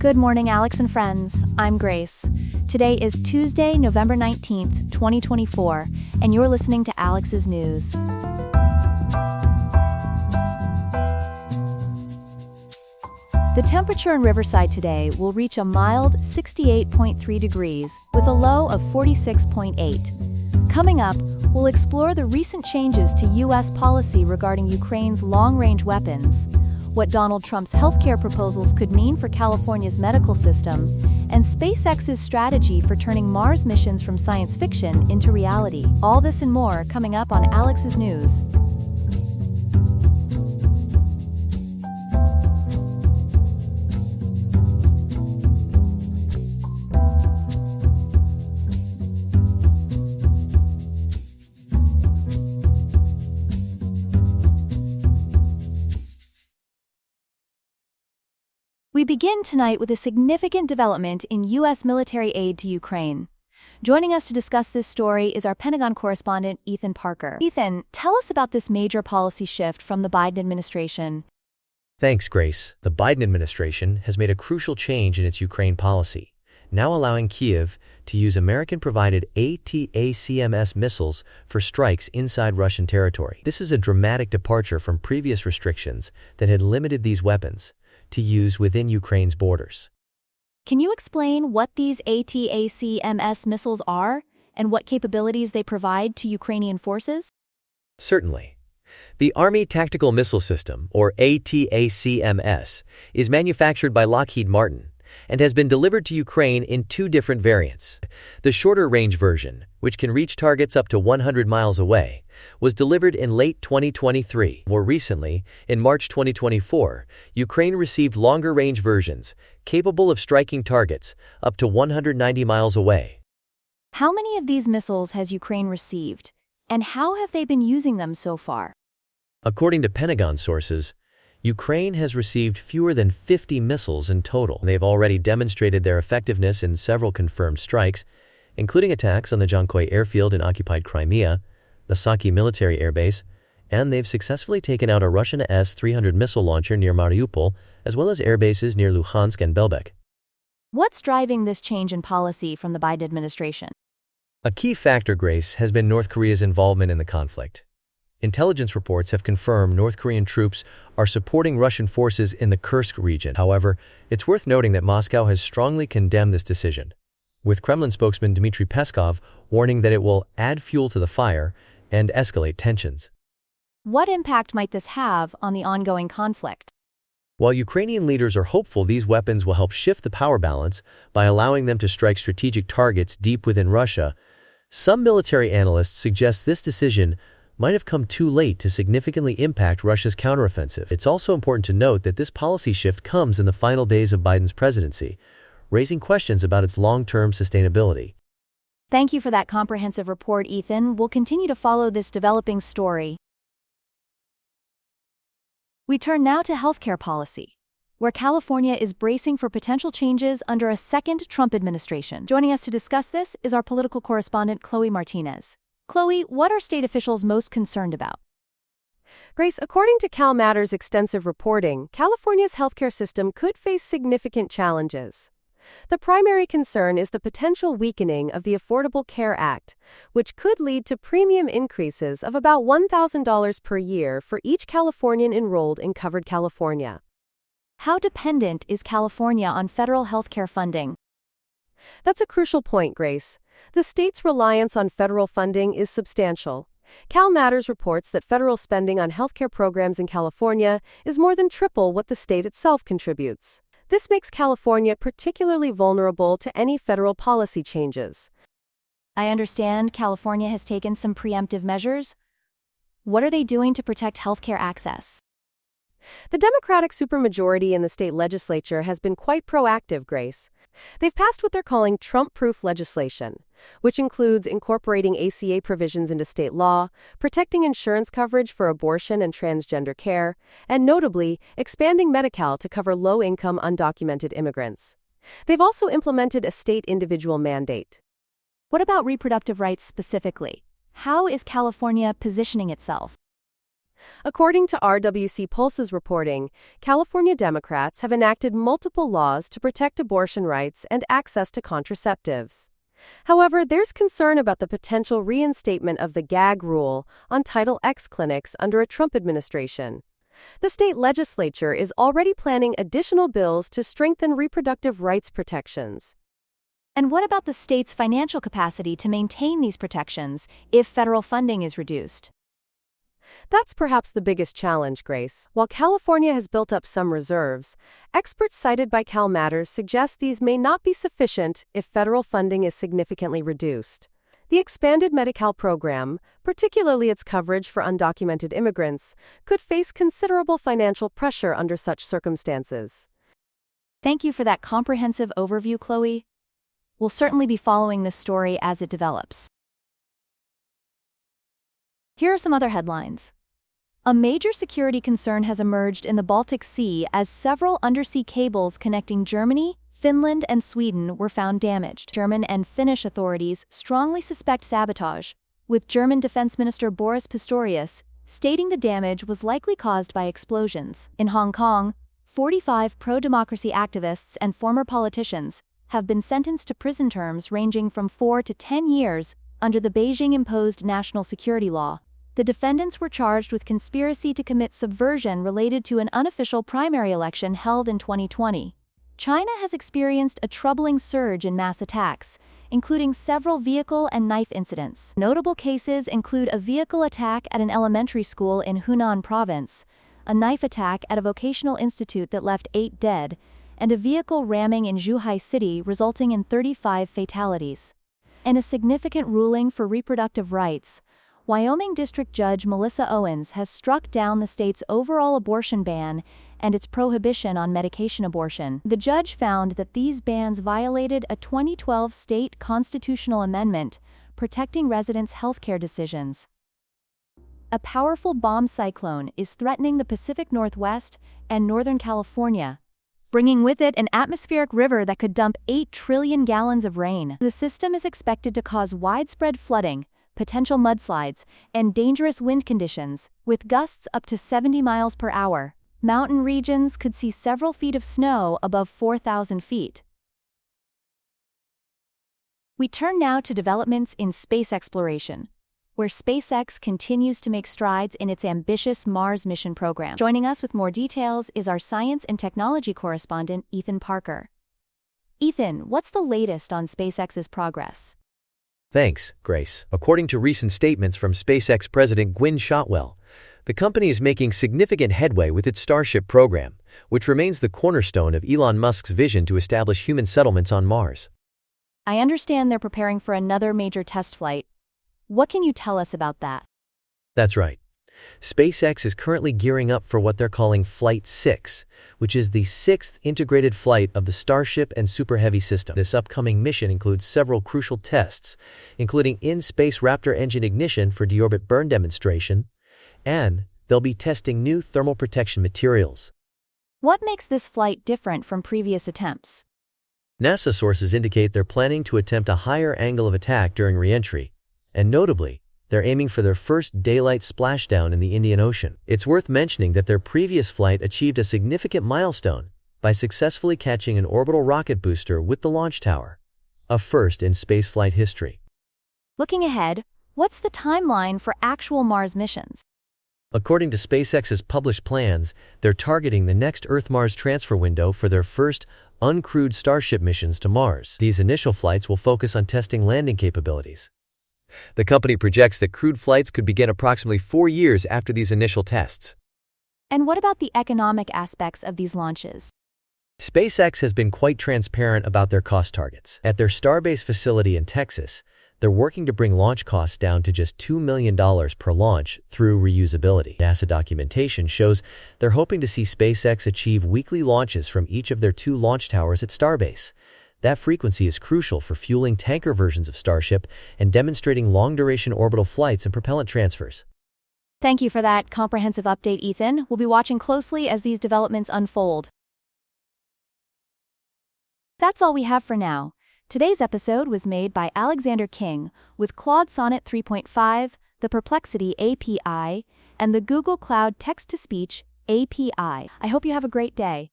Good morning, Alex and friends. I'm Grace. Today is Tuesday, November 19th, 2024, and you're listening to Alex's News. The temperature in Riverside today will reach a mild 68.3 degrees with a low of 46.8. Coming up, we'll explore the recent changes to U.S. policy regarding Ukraine's long-range weapons, what Donald Trump's healthcare proposals could mean for California's medical system, and SpaceX's strategy for turning Mars missions from science fiction into reality. All this and more coming up on Alex's News. We begin tonight with a significant development in U.S. military aid to Ukraine. Joining us to discuss this story is our Pentagon correspondent, Ethan Parker. Ethan, tell us about this major policy shift from the Biden administration. Thanks, Grace. The Biden administration has made a crucial change in its Ukraine policy, now allowing Kyiv to use American-provided ATACMS missiles for strikes inside Russian territory. This is a dramatic departure from previous restrictions that had limited these weapons to use within Ukraine's borders. Can you explain what these ATACMS missiles are and what capabilities they provide to Ukrainian forces? Certainly. The Army Tactical Missile System, or ATACMS, is manufactured by Lockheed Martin and has been delivered to Ukraine in two different variants. The shorter-range version, which can reach targets up to 100 miles away, was delivered in late 2023. More recently, in March 2024, Ukraine received longer-range versions, capable of striking targets up to 190 miles away. How many of these missiles has Ukraine received, and how have they been using them so far? According to Pentagon sources, Ukraine has received fewer than 50 missiles in total. They've already demonstrated their effectiveness in several confirmed strikes, including attacks on the Jankoy airfield in occupied Crimea, the Saki military airbase, and they've successfully taken out a Russian S-300 missile launcher near Mariupol, as well as airbases near Luhansk and Belbek. What's driving this change in policy from the Biden administration? A key factor, Grace, has been North Korea's involvement in the conflict. Intelligence reports have confirmed North Korean troops are supporting Russian forces in the Kursk region. However, it's worth noting that Moscow has strongly condemned this decision, with Kremlin spokesman Dmitry Peskov warning that it will add fuel to the fire and escalate tensions. What impact might this have on the ongoing conflict? While Ukrainian leaders are hopeful these weapons will help shift the power balance by allowing them to strike strategic targets deep within Russia, some military analysts suggest this decision might have come too late to significantly impact Russia's counteroffensive. It's also important to note that this policy shift comes in the final days of Biden's presidency, raising questions about its long-term sustainability. Thank you for that comprehensive report, Ethan. We'll continue to follow this developing story. We turn now to healthcare policy, where California is bracing for potential changes under a second Trump administration. Joining us to discuss this is our political correspondent, Chloe Martinez. Chloe, what are state officials most concerned about? Grace, according to CalMatters' extensive reporting, California's healthcare system could face significant challenges. The primary concern is the potential weakening of the Affordable Care Act, which could lead to premium increases of about $1,000 per year for each Californian enrolled in Covered California. How dependent is California on federal healthcare funding? That's a crucial point, Grace. The state's reliance on federal funding is substantial. CalMatters reports that federal spending on healthcare programs in California is more than triple what the state itself contributes. This makes California particularly vulnerable to any federal policy changes. I understand California has taken some preemptive measures. What are they doing to protect healthcare access? The Democratic supermajority in the state legislature has been quite proactive, Grace. They've passed what they're calling Trump-proof legislation, which includes incorporating ACA provisions into state law, protecting insurance coverage for abortion and transgender care, and notably, expanding Medi-Cal to cover low-income undocumented immigrants. They've also implemented a state individual mandate. What about reproductive rights specifically? How is California positioning itself? According to RWC Pulse's reporting, California Democrats have enacted multiple laws to protect abortion rights and access to contraceptives. However, there's concern about the potential reinstatement of the gag rule on Title X clinics under a Trump administration. The state legislature is already planning additional bills to strengthen reproductive rights protections. And what about the state's financial capacity to maintain these protections if federal funding is reduced? That's perhaps the biggest challenge, Grace. While California has built up some reserves, experts cited by Cal Matters suggest these may not be sufficient if federal funding is significantly reduced. The expanded Medi-Cal program, particularly its coverage for undocumented immigrants, could face considerable financial pressure under such circumstances. Thank you for that comprehensive overview, Chloe. We'll certainly be following this story as it develops. Here are some other headlines. A major security concern has emerged in the Baltic Sea as several undersea cables connecting Germany, Finland, and Sweden were found damaged. German and Finnish authorities strongly suspect sabotage, with German Defense Minister Boris Pistorius stating the damage was likely caused by explosions. In Hong Kong, 45 pro-democracy activists and former politicians have been sentenced to prison terms ranging from 4 to 10 years under the Beijing-imposed national security law. The defendants were charged with conspiracy to commit subversion related to an unofficial primary election held in 2020. China has experienced a troubling surge in mass attacks, including several vehicle and knife incidents. Notable cases include a vehicle attack at an elementary school in Hunan province, a knife attack at a vocational institute that left 8 dead, and a vehicle ramming in Zhuhai City resulting in 35 fatalities. In a significant ruling for reproductive rights, Wyoming District Judge Melissa Owens has struck down the state's overall abortion ban and its prohibition on medication abortion. The judge found that these bans violated a 2012 state constitutional amendment protecting residents' healthcare decisions. A powerful bomb cyclone is threatening the Pacific Northwest and Northern California, bringing with it an atmospheric river that could dump 8 trillion gallons of rain. The system is expected to cause widespread flooding, potential mudslides, and dangerous wind conditions, with gusts up to 70 miles per hour. Mountain regions could see several feet of snow above 4,000 feet. We turn now to developments in space exploration, where SpaceX continues to make strides in its ambitious Mars mission program. Joining us with more details is our science and technology correspondent, Ethan Parker. Ethan, what's the latest on SpaceX's progress? Thanks, Grace. According to recent statements from SpaceX President Gwynne Shotwell, the company is making significant headway with its Starship program, which remains the cornerstone of Elon Musk's vision to establish human settlements on Mars. I understand they're preparing for another major test flight. What can you tell us about that? That's right. SpaceX is currently gearing up for what they're calling Flight 6, which is the 6th integrated flight of the Starship and Super Heavy system. This upcoming mission includes several crucial tests, including in-space Raptor engine ignition for deorbit burn demonstration, and they'll be testing new thermal protection materials. What makes this flight different from previous attempts? NASA sources indicate they're planning to attempt a higher angle of attack during re-entry, and notably, they're aiming for their first daylight splashdown in the Indian Ocean. It's worth mentioning that their previous flight achieved a significant milestone by successfully catching an orbital rocket booster with the launch tower, a first in spaceflight history. Looking ahead, what's the timeline for actual Mars missions? According to SpaceX's published plans, they're targeting the next Earth-Mars transfer window for their first uncrewed Starship missions to Mars. These initial flights will focus on testing landing capabilities. The company projects that crewed flights could begin approximately 4 years after these initial tests. And what about the economic aspects of these launches? SpaceX has been quite transparent about their cost targets. At their Starbase facility in Texas, they're working to bring launch costs down to just $2 million per launch through reusability. NASA documentation shows they're hoping to see SpaceX achieve weekly launches from each of their 2 launch towers at Starbase. That frequency is crucial for fueling tanker versions of Starship and demonstrating long-duration orbital flights and propellant transfers. Thank you for that comprehensive update, Ethan. We'll be watching closely as these developments unfold. That's all we have for now. Today's episode was made by Alexander King with Claude Sonnet 3.5, the Perplexity API, and the Google Cloud Text-to-Speech API. I hope you have a great day.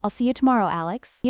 I'll see you tomorrow, Alex.